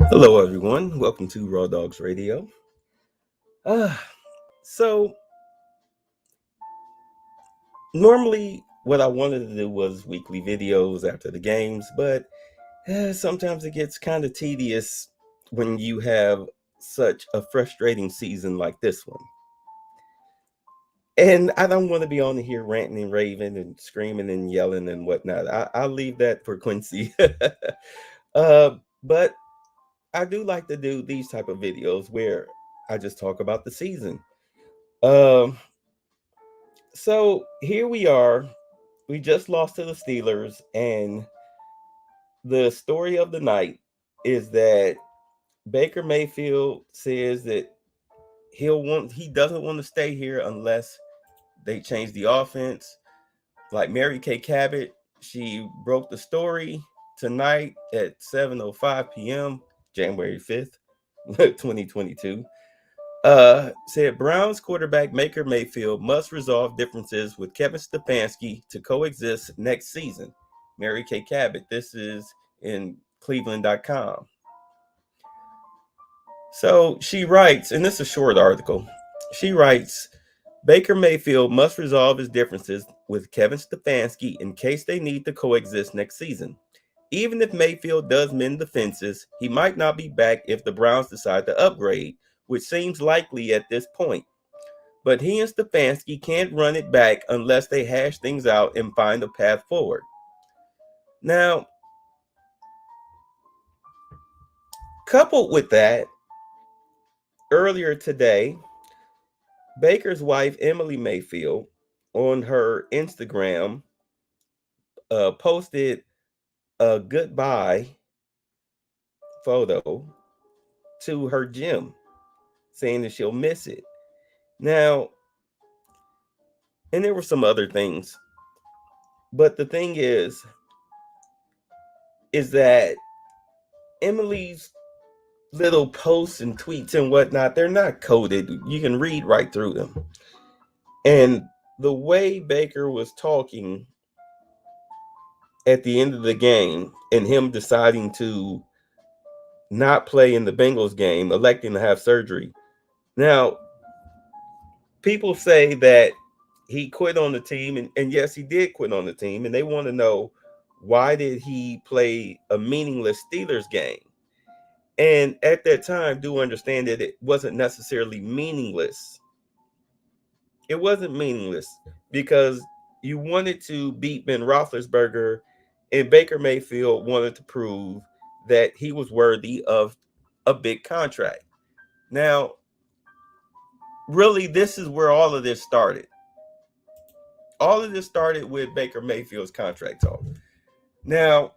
Hello, everyone. Welcome to Raw Dogs Radio. Uh, so, normally, what I wanted to do was weekly videos after the games, but sometimes it gets kind of tedious when you have such a frustrating season like this one. And I don't want to be on here ranting and raving and screaming and yelling and whatnot. I'll leave that for Quincy. But I do like to do these type of videos where I just talk about the season. Um, So here we are. We just lost to the Steelers, and the story of the night is that Baker Mayfield says that he doesn't want to stay here unless they change the offense. Like Mary Kay Cabot, she broke the story tonight at 7:05 p.m., January 5th, 2022. Said Browns quarterback Baker Mayfield must resolve differences with Kevin Stefanski to coexist next season. Mary Kay Cabot. This is in Cleveland.com. So she writes, and this is a short article. She writes, Baker Mayfield must resolve his differences with Kevin Stefanski in case they need to coexist next season. Even if Mayfield does mend the fences, he might not be back if the Browns decide to upgrade, which seems likely at this point. But he and Stefanski can't run it back unless they hash things out and find a path forward. Now, coupled with that, earlier today, Baker's wife, Emily Mayfield, on her Instagram, posted a goodbye photo to her gym, saying that she'll miss it. Now, and there were some other things, but the thing is that Emily's little posts and tweets and whatnot, they're not coded. You can read right through them. And the way Baker was talking at the end of the game and him deciding to not play in the Bengals game, electing to have surgery. Now, people say that he quit on the team, and yes, he did quit on the team, and they want to know why did he play a meaningless Steelers game? And at that time, do understand that it wasn't necessarily meaningless. It wasn't meaningless because you wanted to beat Ben Roethlisberger, and Baker Mayfield wanted to prove that he was worthy of a big contract. Now, really, this is where all of this started. All of this started with Baker Mayfield's contract talk. Now,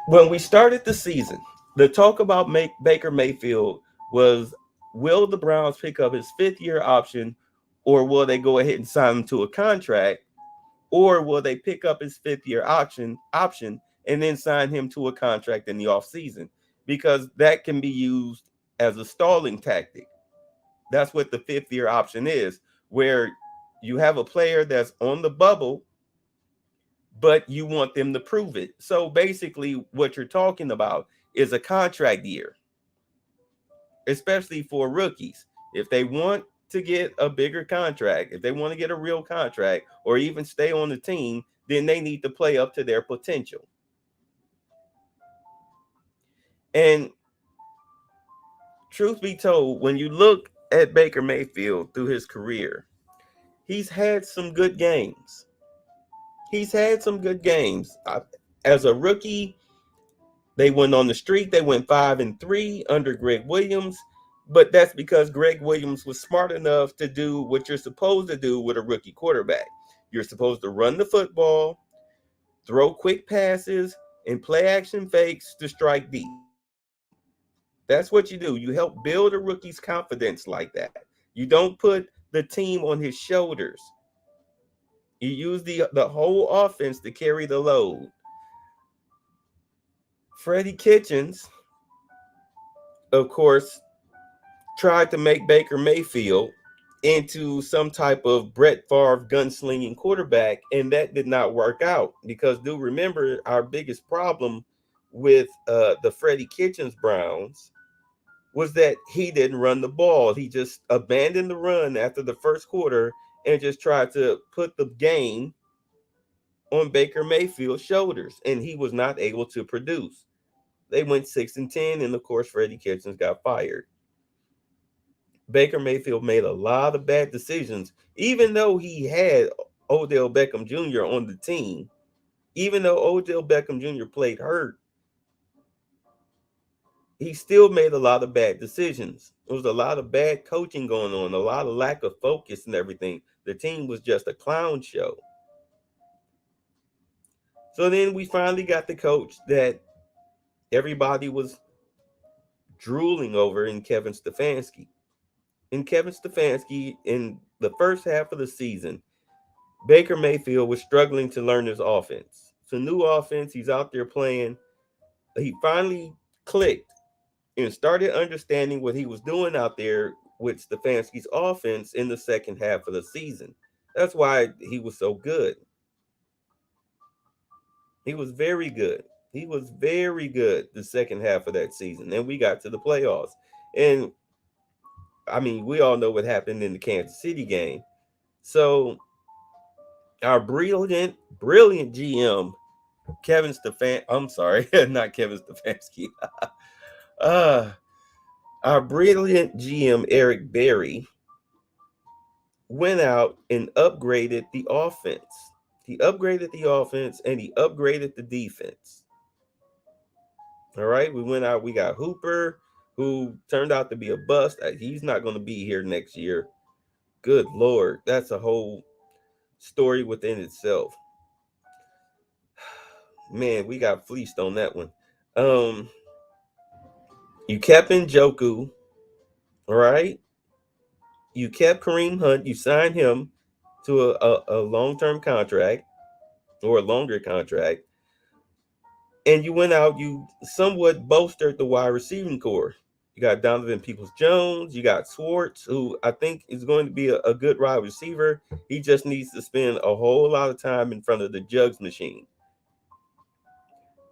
when we started the season, the talk about Baker Mayfield was, will the Browns pick up his fifth-year option, or will they go ahead and sign him to a contract, or will they pick up his fifth-year option and then sign him to a contract in the offseason? Because that can be used as a stalling tactic. That's what the fifth-year option is, where you have a player that's on the bubble, but you want them to prove it. So basically, what you're talking about is a contract year, especially for rookies. If they want to get a bigger contract, if they want to get a real contract or even stay on the team, then they need to play up to their potential. And truth be told, when you look at Baker Mayfield through his career, he's had some good games. He's had some good games. As a rookie, they went on the streak. They went 5-3 under Greg Williams, but that's because Greg Williams was smart enough to do what you're supposed to do with a rookie quarterback. You're supposed to run the football, throw quick passes, and play action fakes to strike deep. That's what you do. You help build a rookie's confidence like that. You don't put the team on his shoulders. You use the whole offense to carry the load. Freddie Kitchens, of course, tried to make Baker Mayfield into some type of Brett Favre gunslinging quarterback, and that did not work out because do remember our biggest problem with the Freddie Kitchens Browns was that he didn't run the ball. He just abandoned the run after the first quarter and just tried to put the game on Baker Mayfield's shoulders, and he was not able to produce. They went 6-10, and of course, Freddie Kitchens got fired. Baker Mayfield made a lot of bad decisions, even though he had Odell Beckham Jr. on the team. Even though Odell Beckham Jr. played hurt, he still made a lot of bad decisions. There was a lot of bad coaching going on, a lot of lack of focus and everything. The team was just a clown show. So then we finally got the coach that everybody was drooling over in Kevin Stefanski. In Kevin Stefanski, in the first half of the season, Baker Mayfield was struggling to learn his offense. It's a new offense. He's out there playing. He finally clicked and started understanding what he was doing out there with Stefanski's offense in the second half of the season. That's why he was so good. He was very good. He was very good the second half of that season. And we got to the playoffs. And I mean, we all know what happened in the Kansas City game. So our brilliant GM, I'm sorry, not Kevin Stefanski. uh, our brilliant GM, Eric Berry, went out and upgraded the offense. He upgraded the offense and he upgraded the defense. All right, we went out, we got Hooper, who turned out to be a bust. He's not going to be here next year. Good Lord, that's a whole story within itself. Man, we got fleeced on that one. You kept Njoku, all right? You kept Kareem Hunt. You signed him to a long-term contract or a longer contract. And you went out, you somewhat bolstered the wide receiving core. You got Donovan Peoples-Jones. You got Swartz, who I think is going to be a good wide receiver. He just needs to spend a whole lot of time in front of the jugs machine.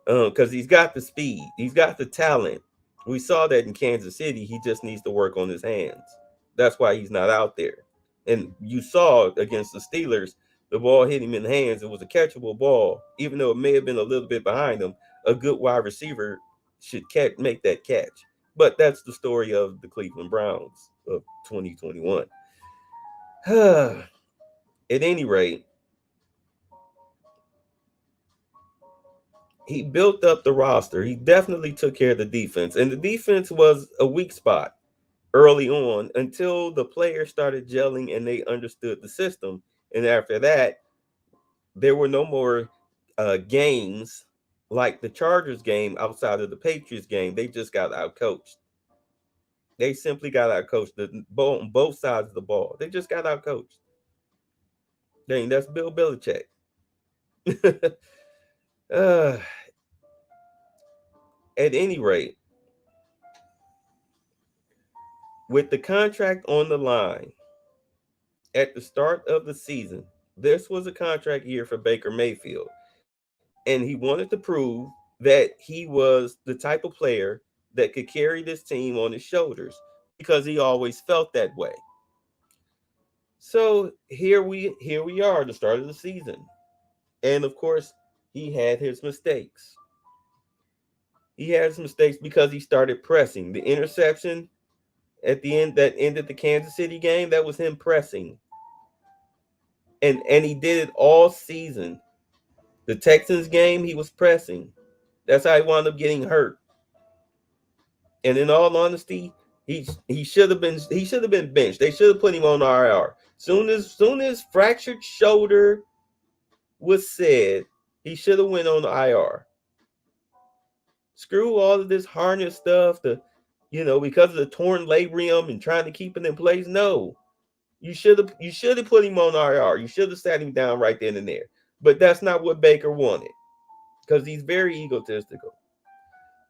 Because he's got the speed. He's got the talent. We saw that in Kansas City. He just needs to work on his hands. That's why he's not out there. And you saw against the Steelers, the ball hit him in the hands. It was a catchable ball. Even though it may have been a little bit behind him, a good wide receiver should make that catch. But that's the story of the Cleveland Browns of 2021. At any rate, he built up the roster. He definitely took care of the defense. And the defense was a weak spot early on until the players started gelling and they understood the system. And after that, there were no more games like the Chargers game outside of the Patriots game. They just got outcoached. They simply got outcoached on both sides of the ball. They just got outcoached. Dang, that's Bill Belichick. uh, at any rate, with the contract on the line at the start of the season, this was a contract year for Baker Mayfield. And he wanted to prove that he was the type of player that could carry this team on his shoulders because he always felt that way. So here we are at the start of the season. And of course, he had his mistakes. He had his mistakes because he started pressing. The interception at the end that ended the Kansas City game, that was him pressing. And he did it all season. The Texans game, he was pressing. That's how he wound up getting hurt. And in all honesty, he should have been benched. They should have put him on IR. Soon as fractured shoulder was said, he should have went on IR. Screw all of this harness stuff, because of the torn labrum and trying to keep it in place. No. You should have put him on IR. You should have sat him down right then and there. But that's not what Baker wanted. Because he's very egotistical.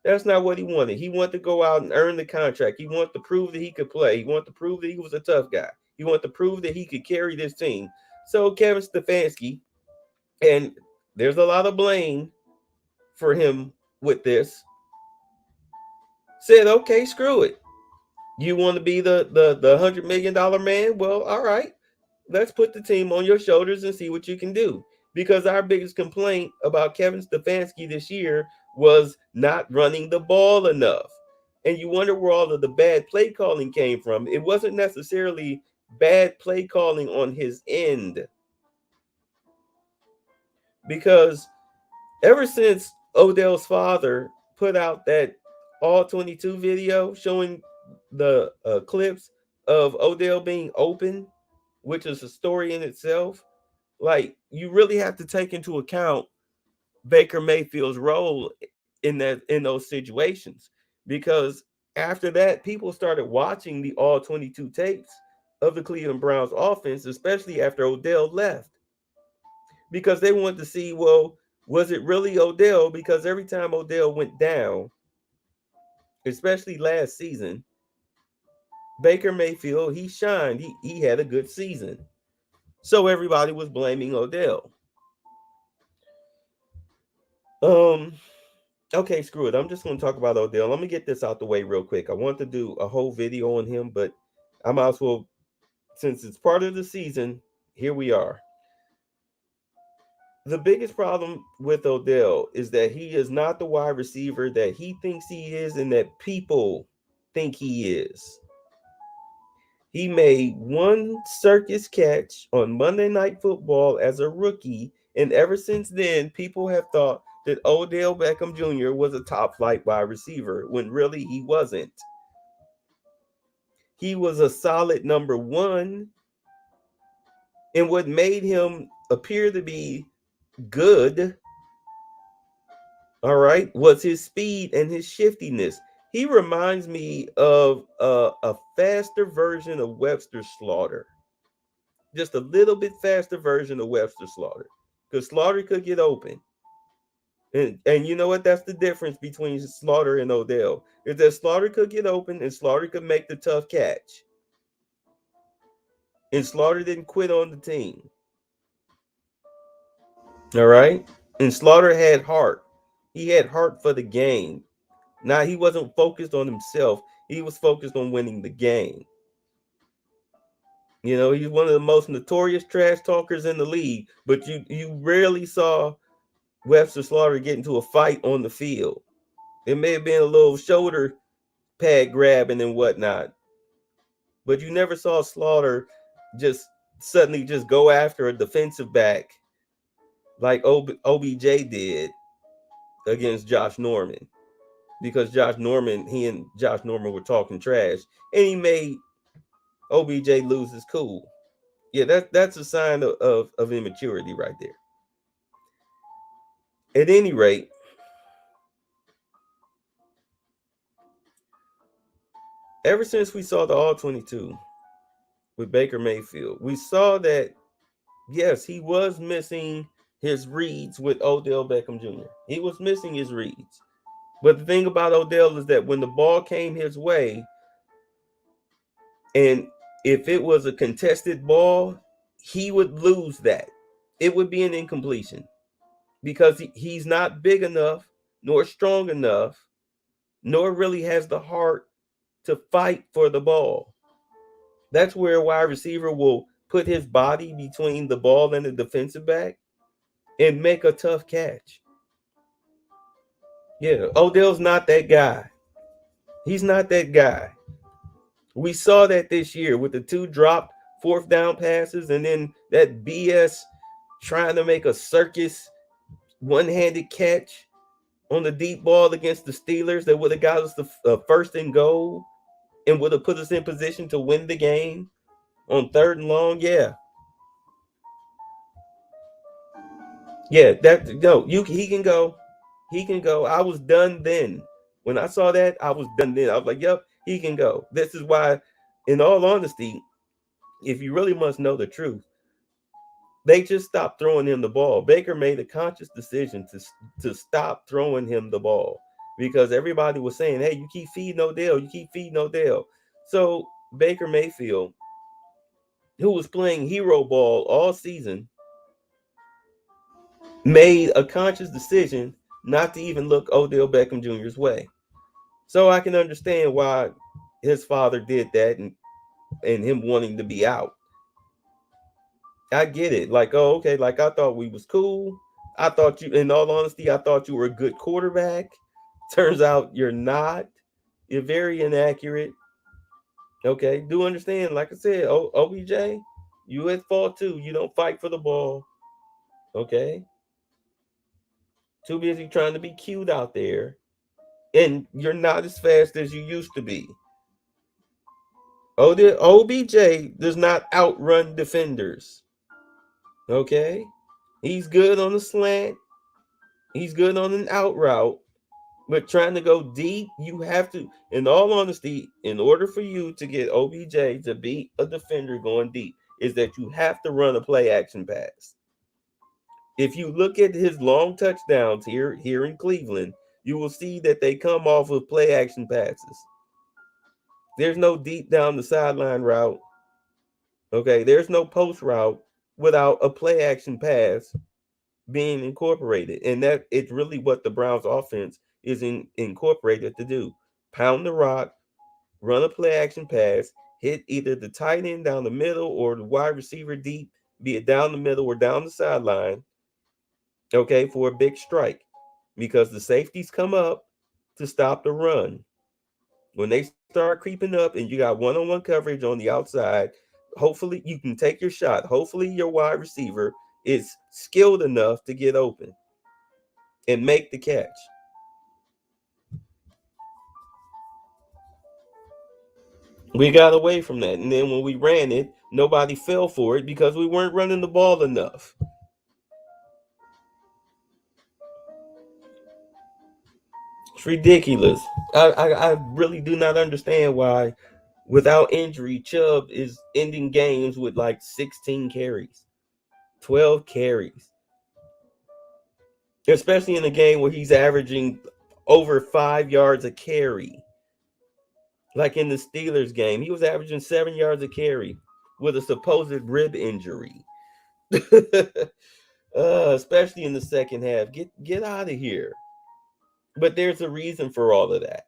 That's not what he wanted. He wanted to go out and earn the contract. He wanted to prove that he could play. He wanted to prove that he was a tough guy. He wanted to prove that he could carry this team. So Kevin Stefanski, and there's a lot of blame for him with this, said, okay, screw it. You want to be the $100 million man? Well, all right. Let's put the team on your shoulders and see what you can do. Because our biggest complaint about Kevin Stefanski this year was not running the ball enough. And you wonder where all of the bad play calling came from. It wasn't necessarily bad play calling on his end. Because ever since Odell's father put out that all 22 video showing the clips of Odell being open, which is a story in itself, like you really have to take into account Baker Mayfield's role in those situations, because after that people started watching the all 22 tapes of the Cleveland Browns offense, especially after Odell left, because they wanted to see, well, was it really Odell? Because every time Odell went down, especially last season, Baker Mayfield, he shined. He had a good season. So everybody was blaming Odell. Um, okay, screw it. I'm just going to talk about Odell. Let me get this out the way real quick. I want to do a whole video on him, but I might as well, since it's part of the season, here we are. The biggest problem with Odell is that he is not the wide receiver that he thinks he is and that people think he is. He made one circus catch on Monday Night Football as a rookie, and ever since then, people have thought that Odell Beckham Jr. was a top flight wide receiver, when really he wasn't. He was a solid number one, and what made him appear to be good, all right, was his speed and his shiftiness. He reminds me of a faster version of Webster Slaughter. Just a little bit faster version of Webster Slaughter. Because Slaughter could get open. And you know what? That's the difference between Slaughter and Odell. Is that Slaughter could get open and Slaughter could make the tough catch. And Slaughter didn't quit on the team. All right? And Slaughter had heart. He had heart for the game. Now, he wasn't focused on himself. He was focused on winning the game. You know, he's one of the most notorious trash talkers in the league, but you rarely saw Webster Slaughter get into a fight on the field. It may have been a little shoulder pad grabbing and whatnot, but you never saw Slaughter just suddenly just go after a defensive back like OBJ did against Josh Norman, because he and Josh Norman were talking trash, and he made OBJ lose his cool. Yeah, that's a sign of immaturity right there. At any rate, ever since we saw the all 22 with Baker Mayfield, we saw that yes, he was missing his reads with Odell Beckham Jr. He was missing his reads. But the thing about Odell is that when the ball came his way, and if it was a contested ball, he would lose that. It would be an incompletion, because he's not big enough, nor strong enough, nor really has the heart to fight for the ball. That's where a wide receiver will put his body between the ball and the defensive back and make a tough catch. Yeah, Odell's not that guy. He's not that guy. We saw that this year with the two dropped fourth down passes, and then that BS trying to make a circus one-handed catch on the deep ball against the Steelers that would have got us the first and goal and would have put us in position to win the game on third and long. Yeah. Yeah, that no, he can go. He can go. I was done then. When I saw that, I was done then. I was like, yep, he can go. This is why, in all honesty, if you really must know the truth, they just stopped throwing him the ball. Baker made a conscious decision to stop throwing him the ball, because everybody was saying, hey, you keep feeding Odell, you keep feeding Odell. So Baker Mayfield who was playing hero ball all season, made a conscious decision not to even look Odell Beckham Jr.'s way. So I can understand why his father did that, and him wanting to be out. I get it. Like, oh, okay, like I thought we was cool. I thought you, in all honesty, I thought you were a good quarterback. Turns out you're not. You're very inaccurate. Okay, do understand, like I said, OBJ, you at fault too. You don't fight for the ball. Okay, too busy trying to be cute out there, and you're not as fast as you used to be. Oh, the OBJ does not outrun defenders. Okay, he's good on the slant. He's good on an out route, but trying to go deep, you have to. In all honesty, in order for you to get OBJ to beat a defender going deep, is that you have to run a play action pass. If you look at his long touchdowns here in Cleveland, you will see that they come off of play action passes. There's no deep down the sideline route. Okay, there's no post route without a play action pass being incorporated. And that it's really what the Browns offense is incorporated to do. Pound the rock, run a play action pass, hit either the tight end down the middle or the wide receiver deep, be it down the middle or down the sideline, okay, for a big strike. Because the safeties come up to stop the run. When they start creeping up and you got one-on-one coverage on the outside, hopefully you can take your shot. Hopefully your wide receiver is skilled enough to get open and make the catch. We got away from that. And then when we ran it, nobody fell for it because we weren't running the ball enough. It's ridiculous. I really do not understand why, without injury, Chubb is ending games with like 16 carries, 12 carries, especially in a game where he's averaging over 5 yards a carry. Like in the Steelers game, he was averaging 7 yards a carry with a supposed rib injury. Especially in the second half. Get out of here. But there's a reason for all of that.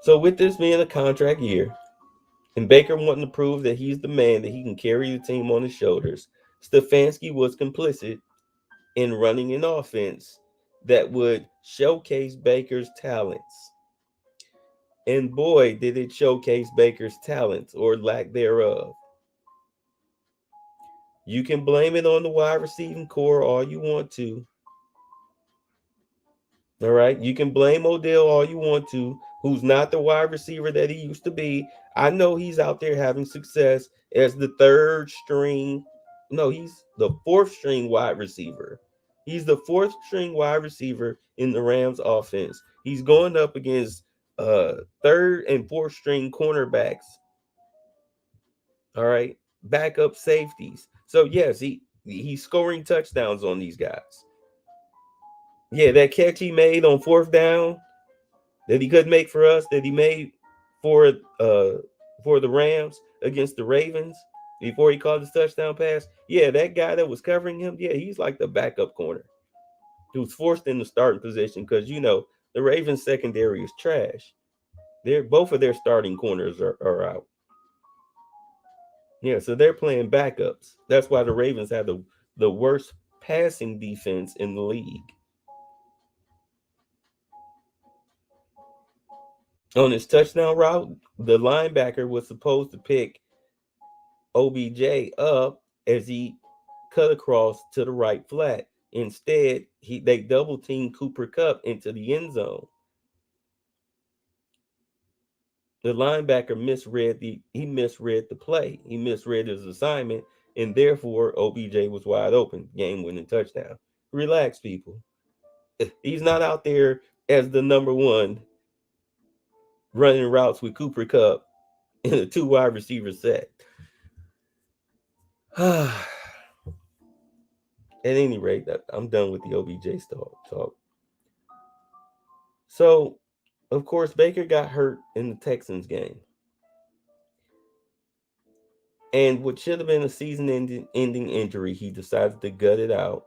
So with this being a contract year, and Baker wanting to prove that he's the man, that he can carry the team on his shoulders, Stefanski was complicit in running an offense that would showcase Baker's talents. And boy, did it showcase Baker's talents or lack thereof. You can blame it on the wide receiving core all you want to. All right. You can blame Odell all you want to, who's not the wide receiver that he used to be. I know he's out there having success as the third string. No, he's the fourth string wide receiver. He's the fourth string wide receiver in the Rams offense. He's going up against third and fourth string cornerbacks. All right. Backup safeties. So yes, he's scoring touchdowns on these guys. Yeah, that catch he made on fourth down that he couldn't make for us, that he made for uh for the Rams against the Ravens before he caught his touchdown pass. Yeah, that guy that was covering him, yeah, he's like the backup corner. He was forced in the starting position because the Ravens secondary is trash. They're both of their starting corners are out. Yeah, so they're playing backups. That's why the Ravens have the worst passing defense in the league. On his touchdown route, the linebacker was supposed to pick OBJ up as he cut across to the right flat. Instead, they double teamed Cooper Kupp into the end zone. The linebacker misread the play. He misread his assignment, and therefore OBJ was wide open, game winning touchdown. Relax, people. He's not out there as the number one running routes with Cooper Kupp in a two wide receiver set. At any rate, I'm done with the OBJ talk. So Of course, Baker got hurt in the Texans game. And what should have been a season ending injury, he decided to gut it out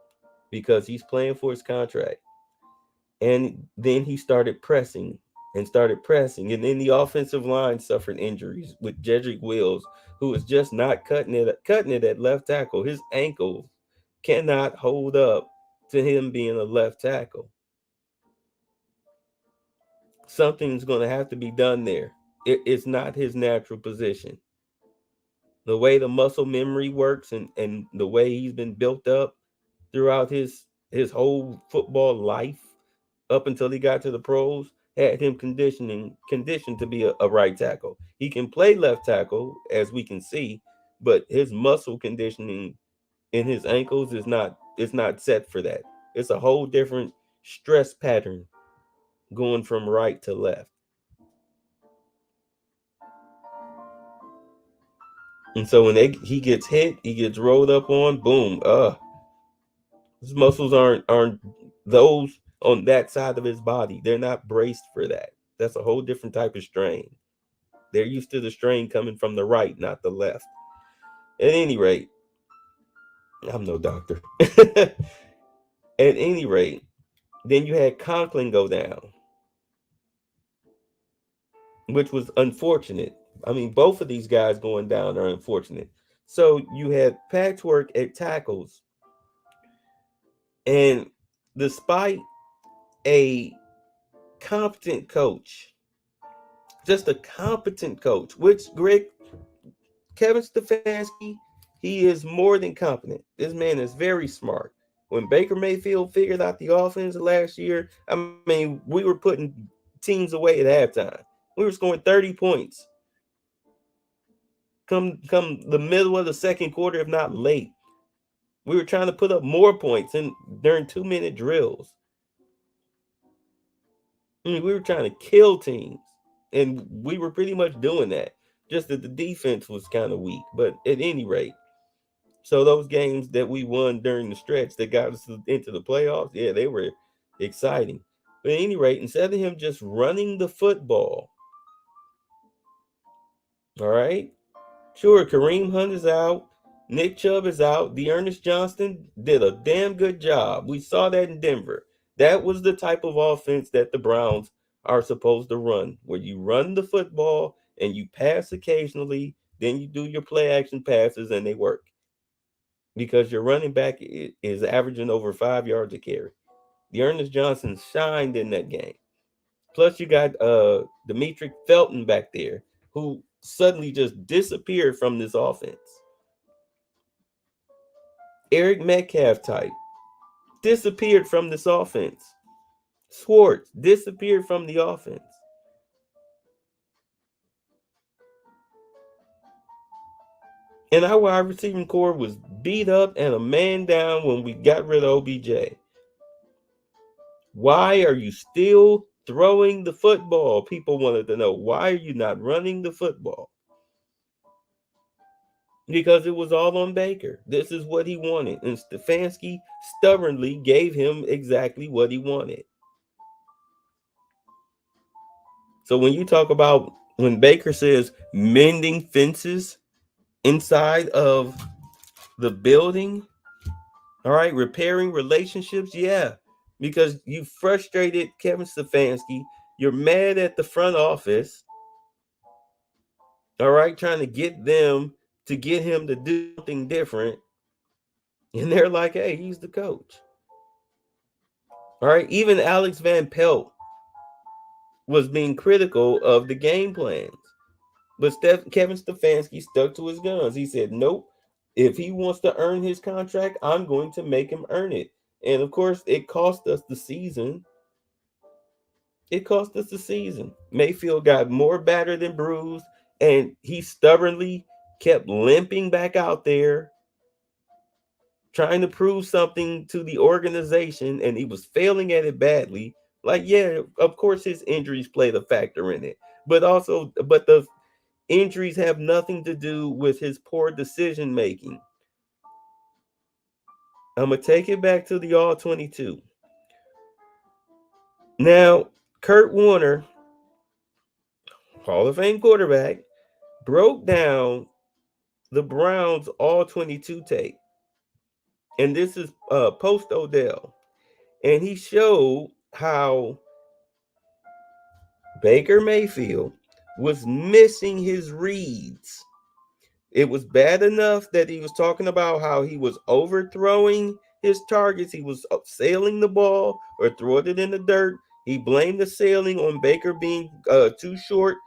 because he's playing for his contract. And then he started pressing and started pressing. And then the offensive line suffered injuries with Jedrick Wills, who is just not cutting it at left tackle. His ankles cannot hold up to him being a left tackle. Something's going to have to be done there. It's not his natural position. The way the muscle memory works and the way he's been built up throughout his whole football life up until he got to the pros had him conditioned to be a right tackle. He can play left tackle as we can see, but his muscle conditioning in his ankles is not set for that. It's a whole different stress pattern going from right to left. And so when he gets hit, he gets rolled up on, boom, his muscles aren't those on that side of his body. They're not braced for that. That's a whole different type of strain. They're used to the strain coming from the right, not the left. At any rate, I'm no doctor. At any rate, then you had Conklin go down, which was unfortunate. I mean, both of these guys going down are unfortunate. So you had patchwork at tackles, and despite a competent coach, just a competent coach, which Greg Kevin Stefanski, he is more than competent. This man is very smart. When Baker Mayfield figured out the offense last year, I mean, we were putting teams away at halftime. We were scoring 30 points. Come the middle of the second quarter, if not late. We were trying to put up more points in during 2-minute drills. I mean, we were trying to kill teams, and we were pretty much doing that. Just that the defense was kind of weak. But at any rate, so those games that we won during the stretch that got us into the playoffs, yeah, they were exciting. But at any rate, instead of him just running the football, all right, sure, Kareem Hunt is out, Nick Chubb is out, Dearness Johnston did a damn good job. We saw that in Denver. That was the type of offense that the Browns are supposed to run, where you run the football and you pass occasionally, then you do your play action passes and they work because your running back is averaging over 5 yards a carry. The Ernest Johnson shined in that game. Plus, you got Demetric Felton back there, who suddenly just disappeared from this offense. Eric Metcalf type disappeared from this offense. Swartz disappeared from the offense. And our wide receiving core was beat up and a man down when we got rid of OBJ. Why are you still throwing the football? People wanted to know, why are you not running the football? Because it was all on Baker. This is what he wanted. And Stefanski stubbornly gave him exactly what he wanted. So when you talk about when Baker says mending fences inside of the building, all right, repairing relationships, yeah, because you frustrated Kevin Stefanski. You're mad at the front office, all right, trying to get them to get him to do something different. And they're like, hey, he's the coach. All right, even Alex Van Pelt was being critical of the game plans. But Kevin Stefanski stuck to his guns. He said, nope, if he wants to earn his contract, I'm going to make him earn it. And of course, it cost us the season. It cost us the season. Mayfield got more battered than bruised, and he stubbornly kept limping back out there, trying to prove something to the organization, and he was failing at it badly. Like, yeah, of course his injuries played a factor in it. But the injuries have nothing to do with his poor decision making. I'm gonna take it back to the all 22. Now, Kurt Warner Hall of Fame quarterback, broke down the Browns all 22 tape. And this is post Odell. And he showed how Baker Mayfield was missing his reads. It was bad enough that he was talking about how he was overthrowing his targets. He was sailing the ball or throwing it in the dirt. He blamed the sailing on Baker being too short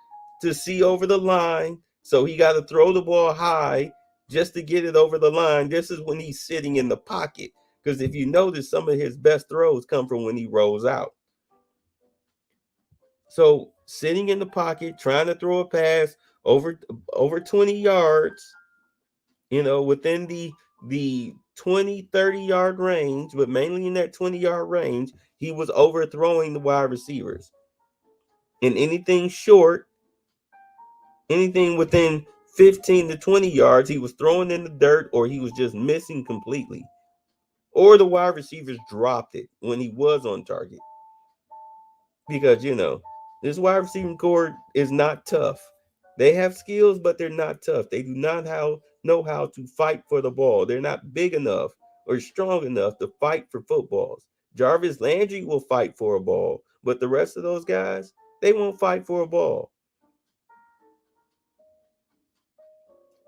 to see over the line. So he got to throw the ball high just to get it over the line. This is when he's sitting in the pocket. Because if you notice, some of his best throws come from when he rolls out. So sitting in the pocket, trying to throw a pass over 20 yards, within the 20-30 yard range, but mainly in that 20-yard range, he was overthrowing the wide receivers. And anything short, anything within 15 to 20 yards, he was throwing in the dirt or he was just missing completely. Or the wide receivers dropped it when he was on target. Because, this wide receiving core is not tough. They have skills, but they're not tough. They do not know how to fight for the ball. They're not big enough or strong enough to fight for footballs. Jarvis Landry will fight for a ball, but the rest of those guys, they won't fight for a ball.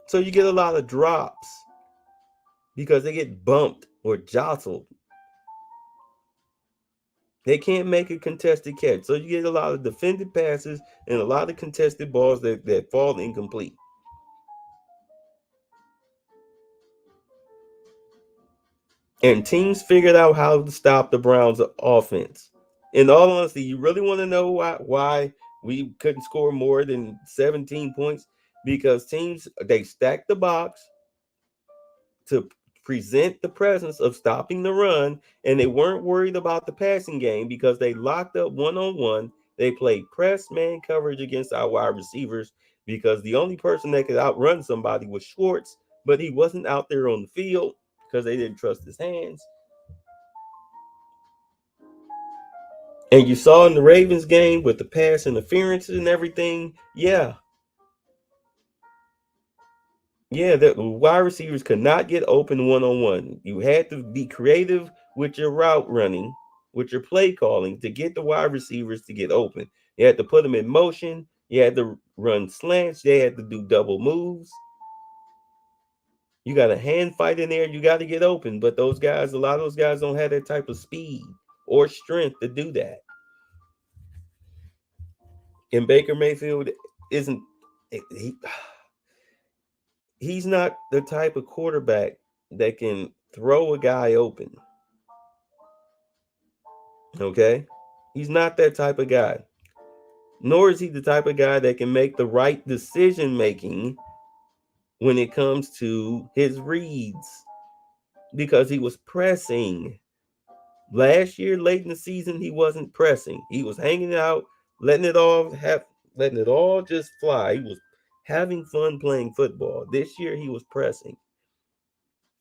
So you get a lot of drops because they get bumped or jostled. They can't make a contested catch. So you get a lot of defended passes and a lot of contested balls that fall incomplete. And teams figured out how to stop the Browns' offense. In all honesty, you really want to know why we couldn't score more than 17 points? Because teams, they stacked the box to present the presence of stopping the run, and they weren't worried about the passing game because they locked up one-on-one. They played press man coverage against our wide receivers because the only person that could outrun somebody was Schwartz, but he wasn't out there on the field because they didn't trust his hands. And you saw in the Ravens game with the pass interferences and everything, the wide receivers could not get open one-on-one. You had to be creative with your route running, with your play calling to get the wide receivers to get open. You had to put them in motion. You had to run slants. They had to do double moves. You got a hand fight in there. You got to get open. But those guys, a lot of those guys don't have that type of speed or strength to do that. And Baker Mayfield isn't he's not the type of quarterback that can throw a guy open. Okay? He's not that type of guy. Nor is he the type of guy that can make the right decision making when it comes to his reads because he was pressing. Last year, late in the season, he wasn't pressing. He was hanging out, letting it all just fly. He was having fun playing football. This year, he was pressing,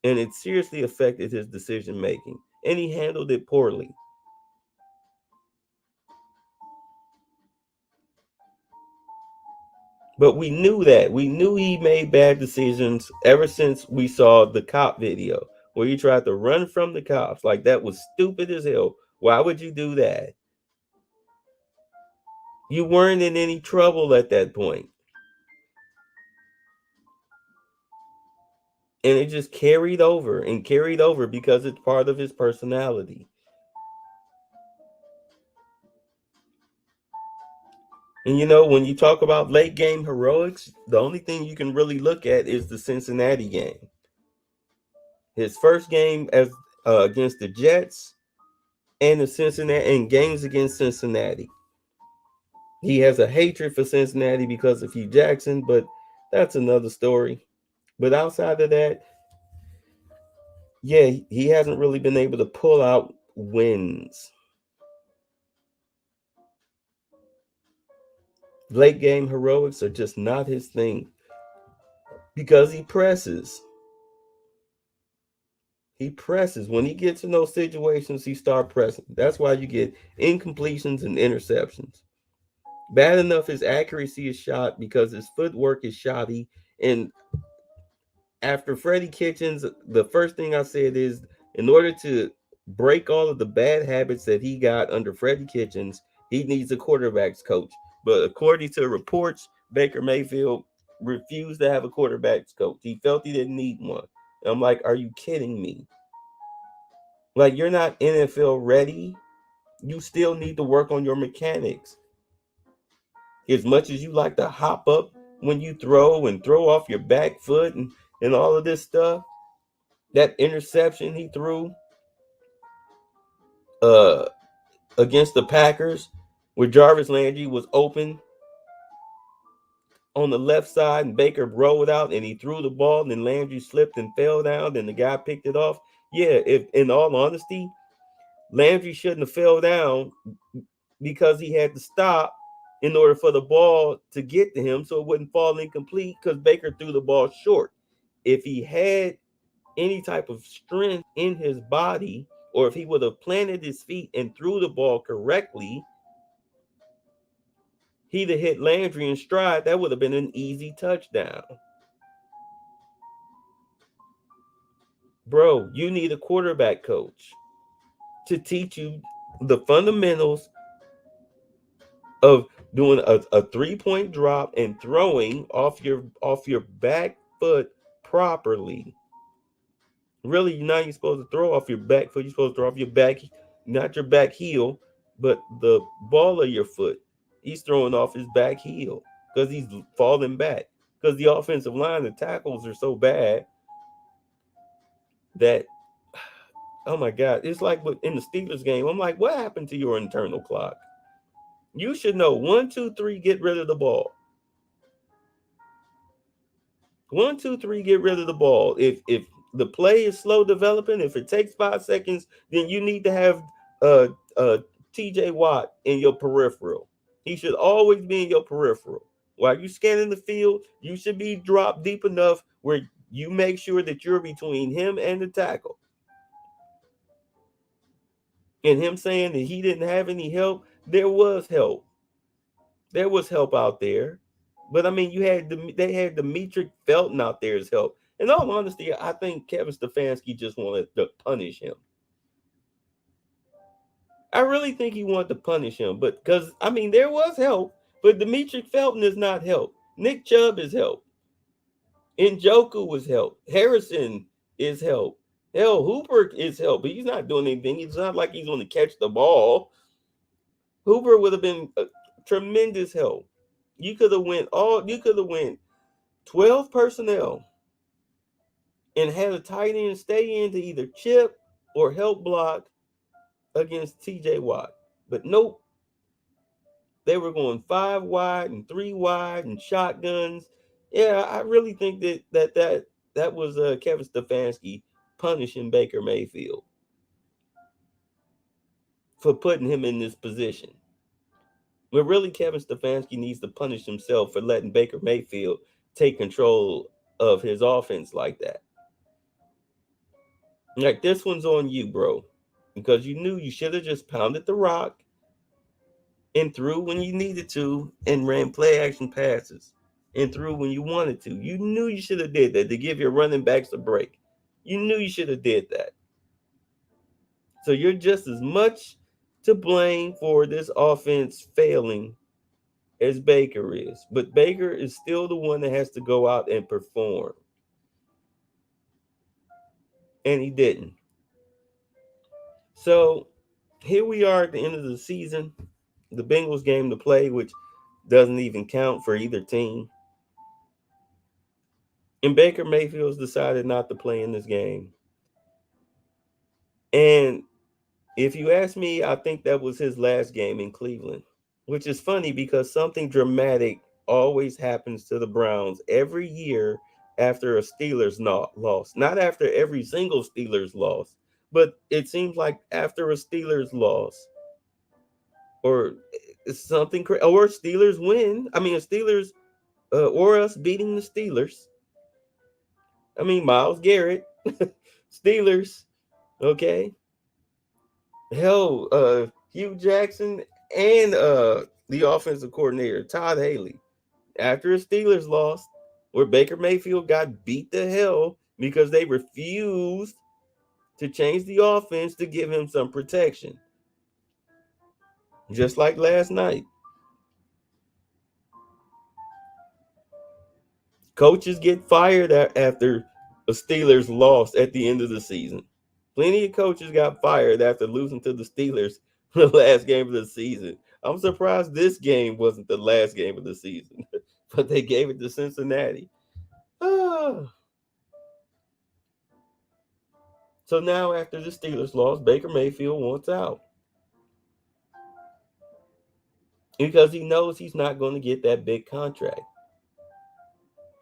and it seriously affected his decision making, and he handled it poorly. But we knew that. We knew he made bad decisions ever since we saw the cop video where he tried to run from the cops. Like, that was stupid as hell. Why would you do that? You weren't in any trouble at that point. And it just carried over and carried over because it's part of his personality. And when you talk about late game heroics, the only thing you can really look at is the Cincinnati game. His first game as against the Jets and the Cincinnati and games against Cincinnati. He has a hatred for Cincinnati because of Hugh Jackson, but that's another story. But outside of that, he hasn't really been able to pull out wins. Late game heroics are just not his thing because he presses. He presses. When he gets in those situations, he starts pressing. That's why you get incompletions and interceptions. Bad enough his accuracy is shot because his footwork is shoddy. And after Freddie Kitchens, the first thing I said is in order to break all of the bad habits that he got under Freddie Kitchens, he needs a quarterbacks coach. But according to reports, Baker Mayfield refused to have a quarterbacks coach. He felt he didn't need one. And I'm like, are you kidding me? Like, you're not NFL ready. You still need to work on your mechanics. As much as you like to hop up when you throw and throw off your back foot and all of this stuff, that interception he threw uh, against the Packers, where Jarvis Landry was open on the left side and Baker rolled out and he threw the ball and then Landry slipped and fell down and the guy picked it off. Yeah, if in all honesty, Landry shouldn't have fell down because he had to stop in order for the ball to get to him so it wouldn't fall incomplete because Baker threw the ball short. If he had any type of strength in his body, or if he would have planted his feet and threw the ball correctly, he'd have hit Landry in stride. That would have been an easy touchdown. Bro, you need a quarterback coach to teach you the fundamentals of doing a 3-point drop and throwing off your back foot properly. Really, you're not even supposed to throw off your back foot. You're supposed to throw off your back, not your back heel, but the ball of your foot. He's throwing off his back heel because he's falling back. Because the offensive line, the tackles are so bad that, oh my God, it's like in the Steelers game. I'm like, what happened to your internal clock? You should know 1, 2, 3, get rid of the ball. 1, 2, 3, get rid of the ball. If the play is slow developing, if it takes 5 seconds, then you need to have uh TJ Watt in your peripheral. He should always be in your peripheral. While you scanning the field, you should be dropped deep enough where you make sure that you're between him and the tackle. And him saying that he didn't have any help, there was help. There was help out there. But I mean, they had Demetric Felton out there as help. In all honesty, I think Kevin Stefanski just wanted to punish him. I really think he wanted to punish him, but because I mean, there was help, but Demetric Felton is not help. Nick Chubb is help. Njoku was help. Harrison is help. Hell, Hooper is help, but he's not doing anything. It's not like he's going to catch the ball. Hooper would have been a tremendous help. You could have went 12 personnel and had a tight end stay in to either chip or help block against TJ Watt. But nope. They were going 5 wide and 3 wide and shotguns. Yeah, I really think that was Kevin Stefanski punishing Baker Mayfield for putting him in this position. But really, Kevin Stefanski needs to punish himself for letting Baker Mayfield take control of his offense like that. Like, this one's on you, bro, because you knew you should have just pounded the rock and threw when you needed to and ran play action passes and threw when you wanted to. You knew you should have did that to give your running backs a break. You knew you should have did that. So you're just as much to blame for this offense failing as Baker is. But Baker is still the one that has to go out and perform. And he didn't. So here we are at the end of the season. The Bengals game to play, which doesn't even count for either team. And Baker Mayfield's decided not to play in this game. And if you ask me, I think that was his last game in Cleveland, which is funny because something dramatic always happens to the Browns every year after a Steelers loss. Not after every single Steelers loss, but it seems like after a Steelers loss or something, or Steelers win. I mean, Steelers or us beating the Steelers. I mean, Myles Garrett, Steelers, okay. Hell, Hugh Jackson and the offensive coordinator, Todd Haley, after the Steelers lost, where Baker Mayfield got beat to hell because they refused to change the offense to give him some protection. Just like last night. Coaches get fired after the Steelers lost at the end of the season. Plenty of coaches got fired after losing to the Steelers the last game of the season. I'm surprised this game wasn't the last game of the season, but they gave it to Cincinnati. Ah. So now, after the Steelers lost, Baker Mayfield wants out because he knows he's not going to get that big contract.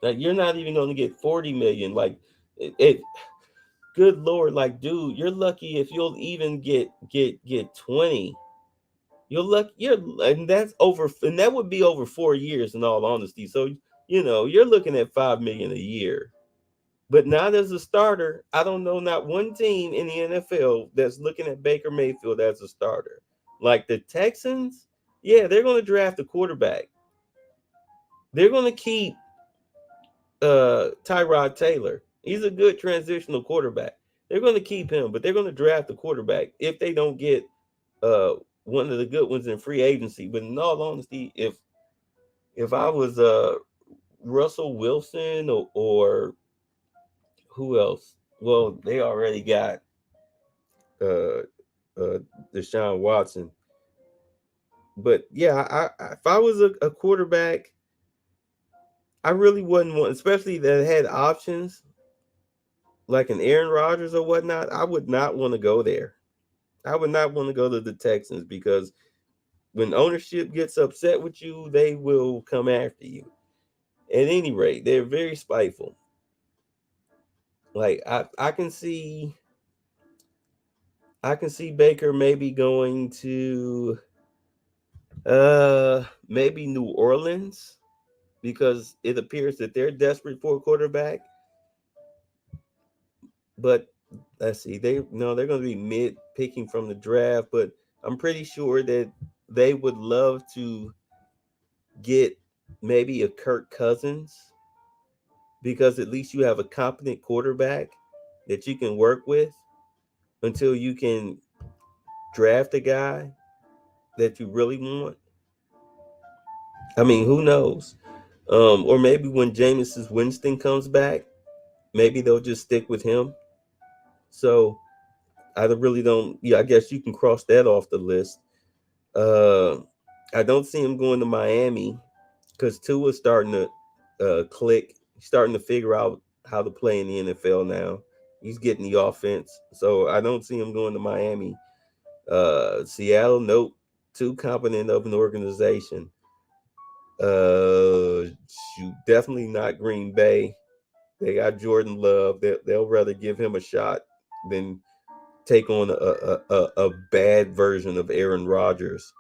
Like, you're not even going to get 40 million. Like, it good lord, like, dude, you're lucky if you'll even get 20. And that's over, and that would be over 4 years in all honesty. So, you're looking at 5 million a year. But not as a starter. I don't know not one team in the NFL that's looking at Baker Mayfield as a starter. Like the Texans, yeah, they're going to draft a quarterback. They're going to keep Tyrod Taylor. He's a good transitional quarterback. They're going to keep him, but they're going to draft a quarterback if they don't get uh, one of the good ones in free agency. But in all honesty, if I was Russell Wilson or who else? Well, they already got uh, Deshaun Watson. But yeah, if I was a quarterback, I really wouldn't want, especially that had options like an Aaron Rodgers or whatnot. I would not want to go there. I would not want to go to the Texans because when ownership gets upset with you, they will come after you. At any rate, they're very spiteful. Like I can see Baker maybe going to maybe New Orleans because it appears that they're desperate for a quarterback. But let's see, they're going to be mid picking from the draft, but I'm pretty sure that they would love to get maybe a Kirk Cousins because at least you have a competent quarterback that you can work with until you can draft a guy that you really want. I mean, who knows? Or maybe when Jameis Winston comes back, maybe they'll just stick with him. So I really don't. Yeah, I guess you can cross that off the list. Uh, I don't see him going to Miami because Tua's starting to click. He's starting to figure out how to play in the NFL now. He's getting the offense, so I don't see him going to Miami. Seattle, nope, too competent of an organization. Shoot, definitely not Green Bay. They got Jordan Love. They'll rather give him a shot than take on a bad version of Aaron Rodgers.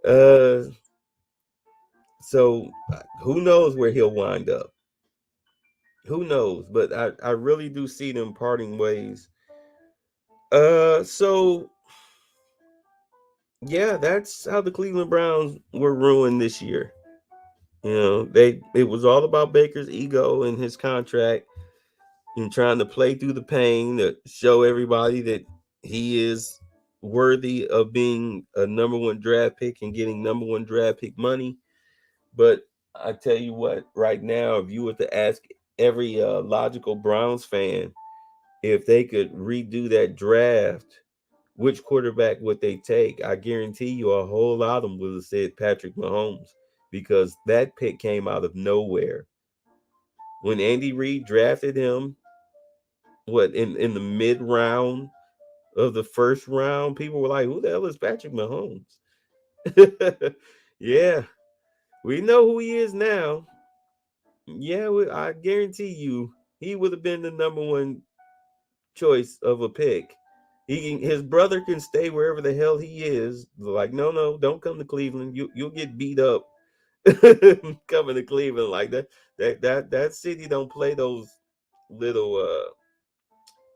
uh, so who knows where he'll wind up? Who knows? But I really do see them parting ways. So yeah, that's how the Cleveland Browns were ruined this year. It was all about Baker's ego and his contract and trying to play through the pain to show everybody that he is worthy of being a number one draft pick and getting number one draft pick money. But I tell you what, right now, if you were to ask every logical Browns fan if they could redo that draft, which quarterback would they take? I guarantee you a whole lot of them would have said Patrick Mahomes because that pick came out of nowhere. When Andy Reid drafted him, in the mid round of the first round, people were like, "Who the hell is Patrick Mahomes?" Yeah, we know who he is now. Yeah, I guarantee you, he would have been the number one choice of a pick. His brother can stay wherever the hell he is. Like, no, don't come to Cleveland. You'll get beat up coming to Cleveland like that. That city don't play those little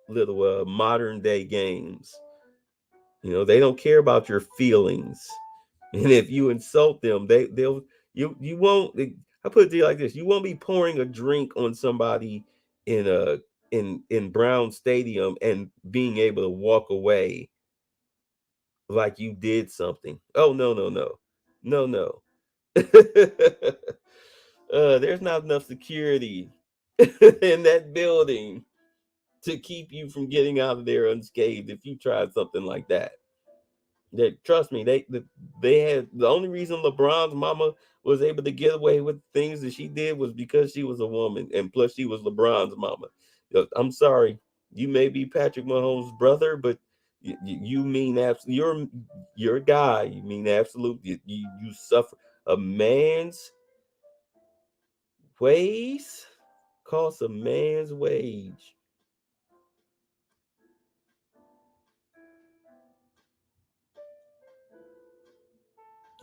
little modern day games. They don't care about your feelings. And if you insult them, they'll you won't. I put it to you like this: you won't be pouring a drink on somebody in a in Brown Stadium and being able to walk away like you did something. Oh, no, no, no, no, no. There's not enough security in that building to keep you from getting out of there unscathed if you tried something like that. Trust me, they had the only reason LeBron's mama was able to get away with things that she did was because she was a woman, and plus she was LeBron's mama. I'm sorry, you may be Patrick Mahomes' brother, but you mean you're a guy. You mean absolute. You suffer a man's ways costs a man's wage.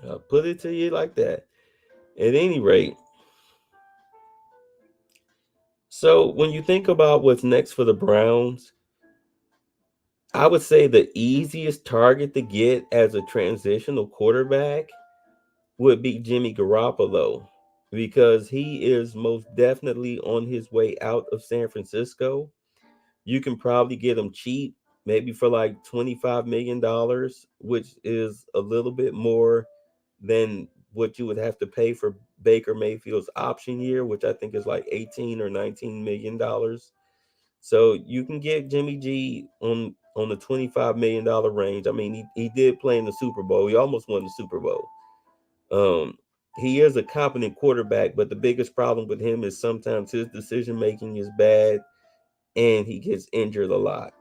I'll put it to you like that. At any rate, so when you think about what's next for the Browns, I would say the easiest target to get as a transitional quarterback would be Jimmy Garoppolo because he is most definitely on his way out of San Francisco. You can probably get him cheap, maybe for like $25 million, which is a little bit more than what you would have to pay for Baker Mayfield's option year, which I think is like 18 or $19 million. So you can get Jimmy G on the $25 million range. I mean, he did play in the Super Bowl. He almost won the Super Bowl. Um, he is a competent quarterback, but the biggest problem with him is sometimes his decision making is bad and he gets injured a lot.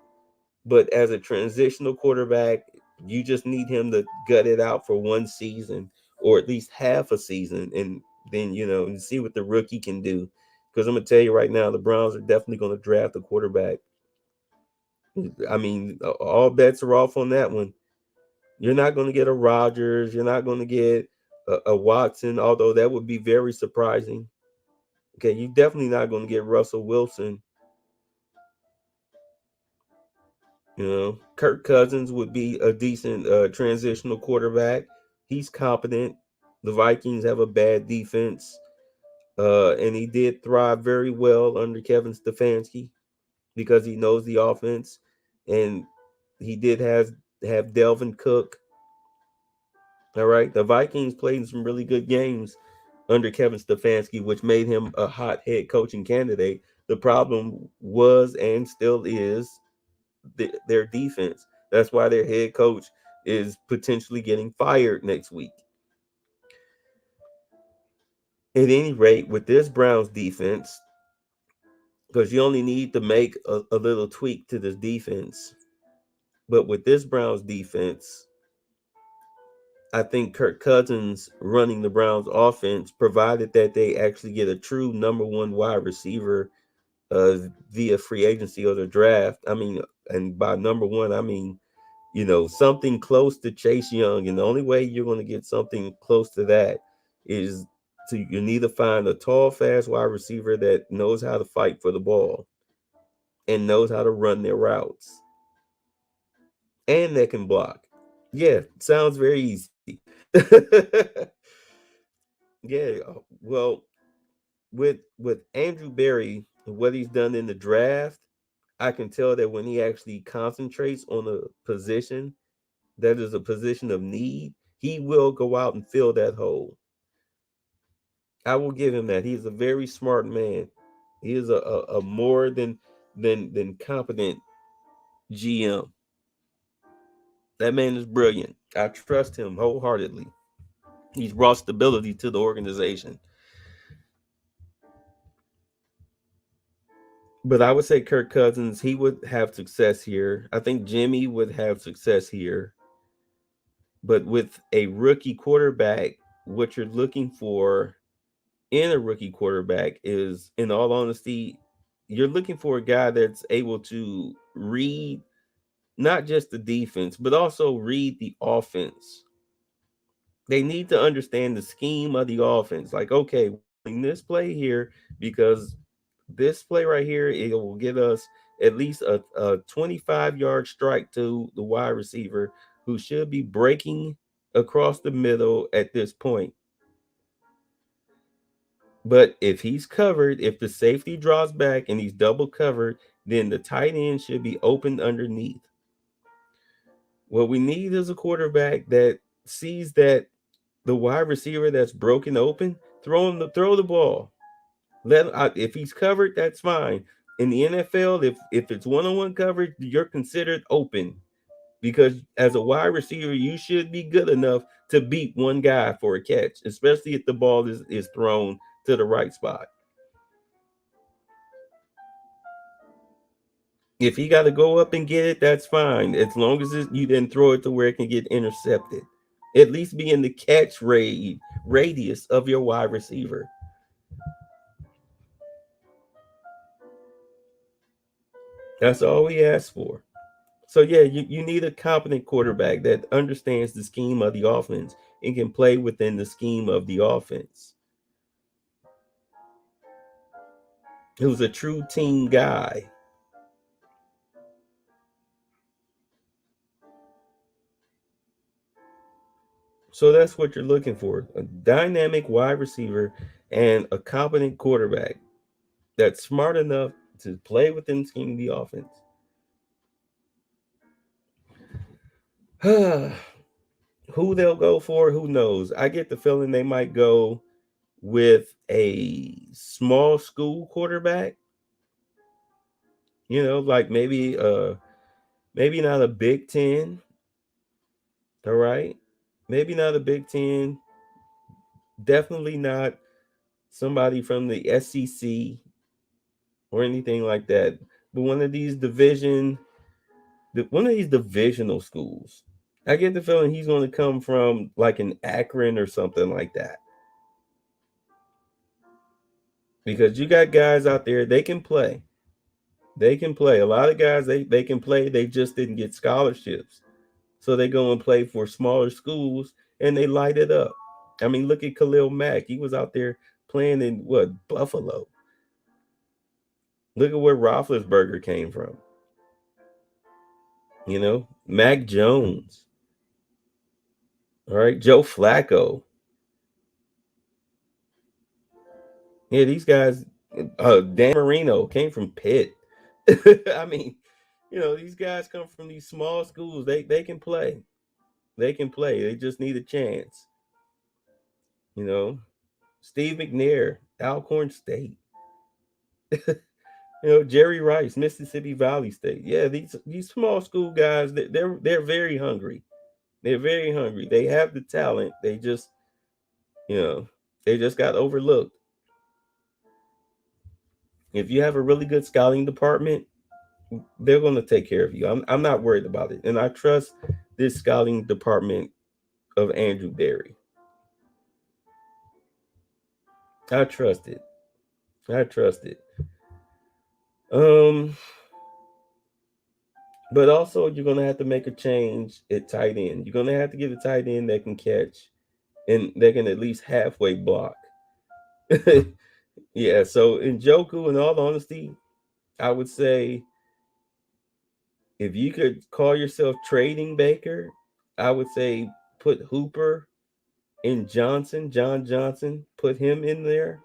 But as a transitional quarterback, you just need him to gut it out for one season or at least half a season, and then and see what the rookie can do. Because I'm gonna tell you right now, the Browns are definitely going to draft a quarterback. I mean, all bets are off on that one. You're not going to get a Rodgers. You're not going to get a Watson, although that would be very surprising. Okay, you're definitely not going to get Russell Wilson. Kirk Cousins would be a decent transitional quarterback. He's competent. The Vikings have a bad defense, and he did thrive very well under Kevin Stefanski because he knows the offense, and he did have Delvin Cook. All right, the Vikings played some really good games under Kevin Stefanski, which made him a hot head coaching candidate. The problem was and still is their defense. That's why their head coach is potentially getting fired next week. At any rate, with this Browns defense, because you only need to make a little tweak to this defense, but with this Browns defense, I think Kirk Cousins running the Browns offense, provided that they actually get a true number one wide receiver via free agency or the draft. I mean, and by number one, I mean, something close to Chase Young. And the only way you're going to get something close to that is you need to find a tall, fast wide receiver that knows how to fight for the ball and knows how to run their routes and that can block. Yeah, sounds very easy. Yeah, well, with Andrew Berry and what he's done in the draft, I can tell that when he actually concentrates on a position that is a position of need, he will go out and fill that hole. I will give him that. He's a very smart man. He is a more than competent GM. That man is brilliant. I trust him wholeheartedly. He's brought stability to the organization. But I would say Kirk Cousins, he would have success here. I think Jimmy would have success here. But with a rookie quarterback, what you're looking for in a rookie quarterback is, in all honesty, you're looking for a guy that's able to read not just the defense, but also read the offense. They need to understand the scheme of the offense. Like, okay, in this play here, because this play right here, it will get us at least a 25-yard strike to the wide receiver who should be breaking across the middle at this point. But if he's covered, if the safety draws back and he's double covered, then the tight end should be open underneath. What we need is a quarterback that sees that the wide receiver that's broken open, throw the ball. If he's covered, that's fine. In the NFL, if it's one-on-one coverage, you're considered open because as a wide receiver, you should be good enough to beat one guy for a catch, especially if the ball is thrown to the right spot. If he got to go up and get it, that's fine. As long as you didn't throw it to where it can get intercepted. At least be in the catch radius of your wide receiver. That's all we ask for. So yeah, you need a competent quarterback that understands the scheme of the offense and can play within the scheme of the offense. Who's a true team guy. So that's what you're looking for. A dynamic wide receiver and a competent quarterback that's smart enough to play within the scheme of the offense. Who they'll go for, who knows? I get the feeling they might go with a small school quarterback. Like maybe not a Big Ten. All right. Maybe not a Big Ten. Definitely not somebody from the SEC or anything like that. But one of these divisional schools. I get the feeling he's going to come from like an Akron or something like that. Because you got guys out there, they can play. They can play. A lot of guys, they can play. They just didn't get scholarships. So they go and play for smaller schools and they light it up. I mean, look at Khalil Mack. He was out there playing in what, Buffalo. Look at where Roethlisberger came from. Mac Jones. All right, Joe Flacco. Yeah, these guys. Dan Marino came from Pitt. I mean, these guys come from these small schools. They can play. They can play. They just need a chance. You know, Steve McNair, Alcorn State. Jerry Rice, Mississippi Valley State. Yeah, these small school guys, they're very hungry. They're very hungry. They have the talent. You know, they just got overlooked. If you have a really good scouting department, they're going to take care of you. I'm not worried about it, and I trust this scouting department of Andrew Berry. I trust it. I trust it. Um, but also you're gonna have to make a change at tight end. You're gonna have to get a tight end that can catch and that can at least halfway block. Yeah. So in Joku, in all honesty, I would say if you could call yourself trading Baker, I would say put Hooper in John Johnson, put him in there,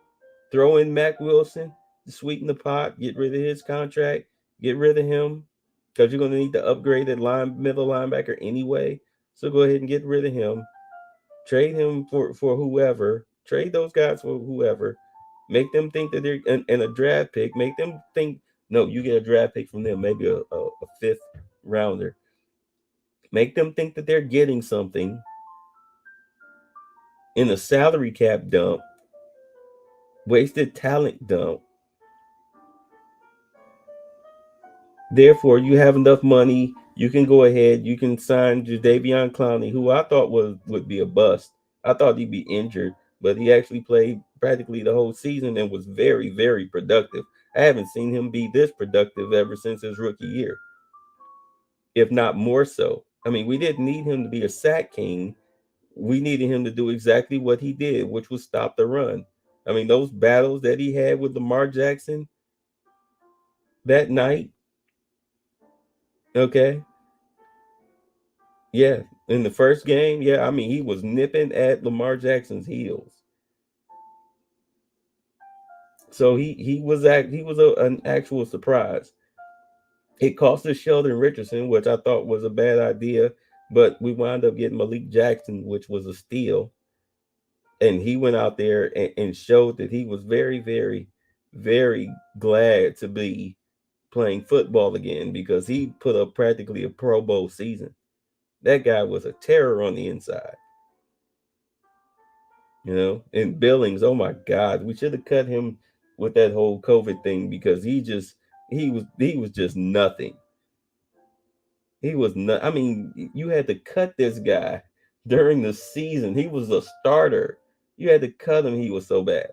throw in Mac Wilson to sweeten the pot, get rid of his contract, get rid of him because you're going to need to upgrade that middle linebacker anyway. So go ahead and get rid of him, trade him for whoever, trade those guys for whoever, make them think that they're and a draft pick, make them think no, you get a draft pick from them, maybe a fifth rounder. Make them think that they're getting something in a salary cap dump, wasted talent dump. Therefore, you have enough money. You can go ahead. You can sign Jadeveon Clowney, who I thought would be a bust. I thought he'd be injured, but he actually played practically the whole season and was very, very productive. I haven't seen him be this productive ever since his rookie year, if not more so. I mean, we didn't need him to be a sack king. We needed him to do exactly what he did, which was stop the run. I mean, those battles that he had with Lamar Jackson that night, Okay. Yeah. In the first game, yeah, I mean, he was nipping at Lamar Jackson's heels. So an actual surprise. It cost us Sheldon Richardson, which I thought was a bad idea, but we wound up getting Malik Jackson, which was a steal. And he went out there and showed that he was very, very, very glad to be playing football again because he put up practically a Pro Bowl season. That guy was a terror on the inside, you know. And Billings, oh my God, we should have cut him with that whole COVID thing because he was just nothing. He was not. I mean, you had to cut this guy during the season. He was a starter. You had to cut him. He was so bad.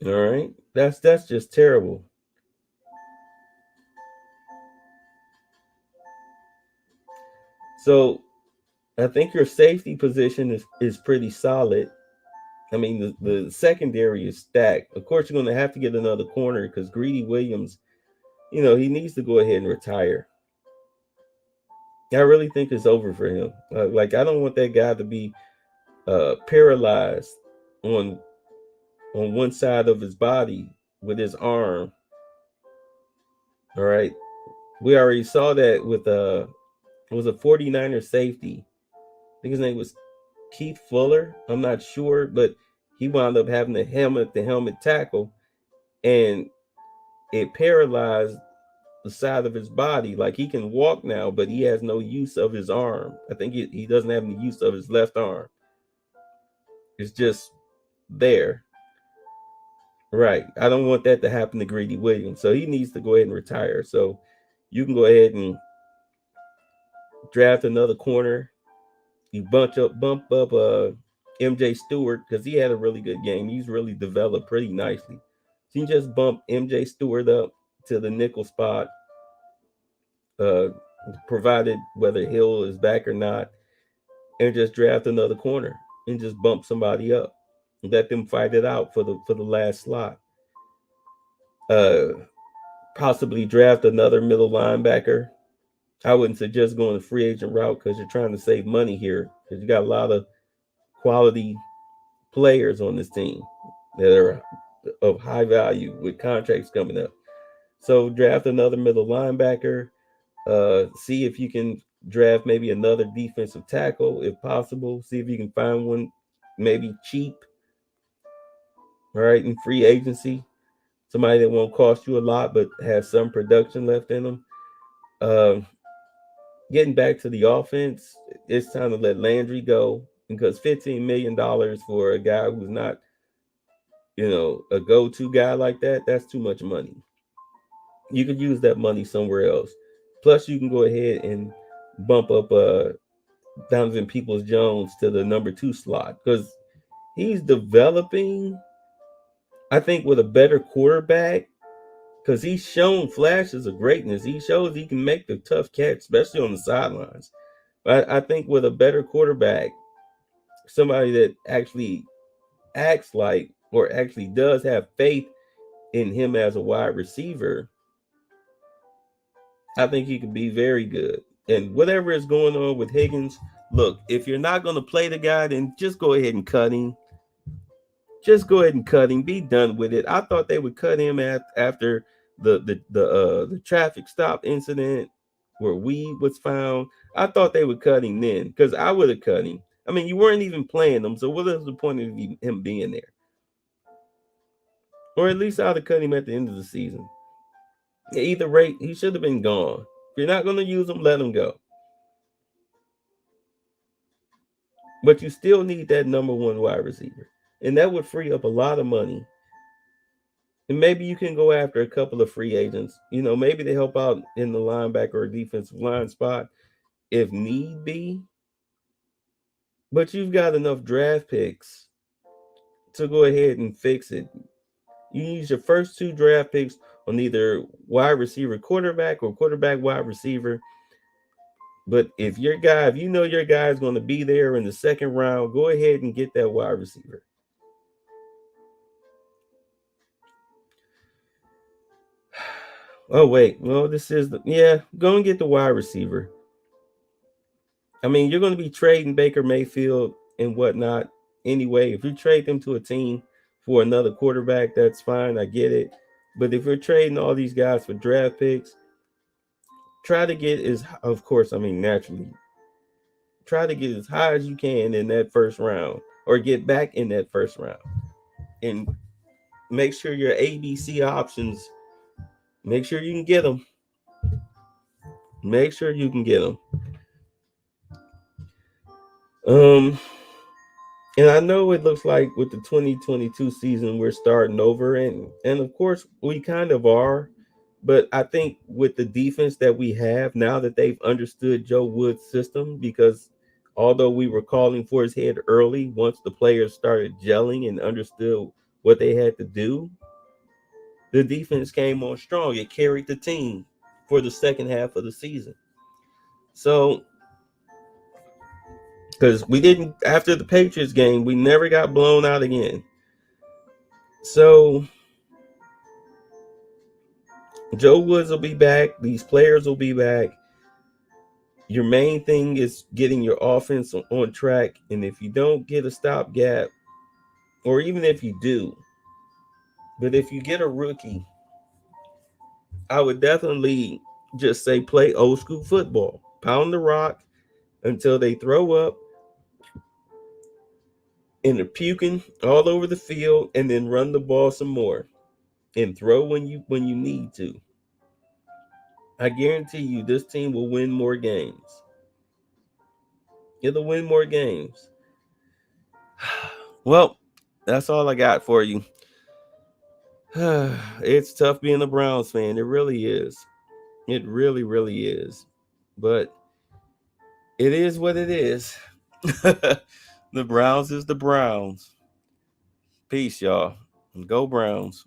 All right, that's just terrible. So I think your safety position is pretty solid. I mean, the secondary is stacked. Of course, you're going to have to get another corner because Greedy Williams, he needs to go ahead and retire. I really think it's over for him. Like, I don't want that guy to be paralyzed on on one side of his body with his arm. All right, we already saw that with it was a 49er safety. I think his name was Keith Fuller. I'm not sure, but he wound up having the helmet tackle, and it paralyzed the side of his body. Like, he can walk now, but he has no use of his arm. I think he doesn't have any use of his left arm. It's just there. Right. I don't want that to happen to Greedy Williams. So he needs to go ahead and retire. So you can go ahead and draft another corner. You bump up MJ Stewart because he had a really good game. He's really developed pretty nicely. So you can just bump MJ Stewart up to the nickel spot, uh, provided whether Hill is back or not, and just draft another corner and just bump somebody up. Let them fight it out for the last slot. Uh, Possibly draft another middle linebacker. I wouldn't suggest going the free agent route because you're trying to save money here because you got a lot of quality players on this team that are of high value with contracts coming up. So draft another middle linebacker. See if you can draft maybe another defensive tackle if possible. See if you can find one maybe cheap, all right, in free agency. Somebody that won't cost you a lot but has some production left in them. Um, Getting back to the offense, it's time to let Landry go because $15 million for a guy who's not, a go-to guy like that's too much money. You could use that money somewhere else. Plus, you can go ahead and bump up Donovan Peoples Jones to the number two slot because he's developing, I think, with a better quarterback because he's shown flashes of greatness. He shows he can make the tough catch, especially on the sidelines. But I think with a better quarterback, somebody that actually acts like or actually does have faith in him as a wide receiver, I think he could be very good. And whatever is going on with Higgins, look, if you're not going to play the guy, then just go ahead and cut him. Just go ahead and cut him. Be done with it. I thought they would cut him after the traffic stop incident where weed was found. I thought they would cut him then because I would have cut him. I mean, you weren't even playing him, so what is the point of him being there? Or at least I'd have cut him at the end of the season. Either rate, he should have been gone. If you're not going to use him, let him go. But you still need that number one wide receiver, and that would free up a lot of money. And maybe you can go after a couple of free agents. Maybe they help out in the linebacker or defensive line spot if need be. But you've got enough draft picks to go ahead and fix it. You use your first two draft picks on either wide receiver quarterback or quarterback wide receiver. But if you know your guy is going to be there in the second round, go ahead and get that wide receiver. Oh wait, well this is go and get the wide receiver. I mean, you're going to be trading Baker Mayfield and whatnot anyway. If you trade them to a team for another quarterback, that's fine. I get it. But if you're trading all these guys for draft picks, try to get of course, I mean, naturally, try to get as high as you can in that first round or get back in that first round. And make sure your ABC options, make sure you can get them. Make sure you can get them. Um, And I know it looks like with the 2022 season we're starting over, and of course we kind of are, but I think with the defense that we have now that they've understood Joe Woods' system, because although we were calling for his head early, once the players started gelling and understood what they had to do, the defense came on strong. It carried the team for the second half of the season. So because we didn't, after the Patriots game, we never got blown out again. So Joe Woods will be back. These players will be back. Your main thing is getting your offense on track. And if you don't get a stopgap, or even if you do, but if you get a rookie, I would definitely just say play old school football. Pound the rock until they throw up and they're puking all over the field, and then run the ball some more and throw when you need to. I guarantee you this team will win more games. It'll win more games. Well, that's all I got for you. It's tough being a Browns fan. It really is. It really, really is. But it is what it is. The Browns is the Browns. Peace, y'all. Go Browns.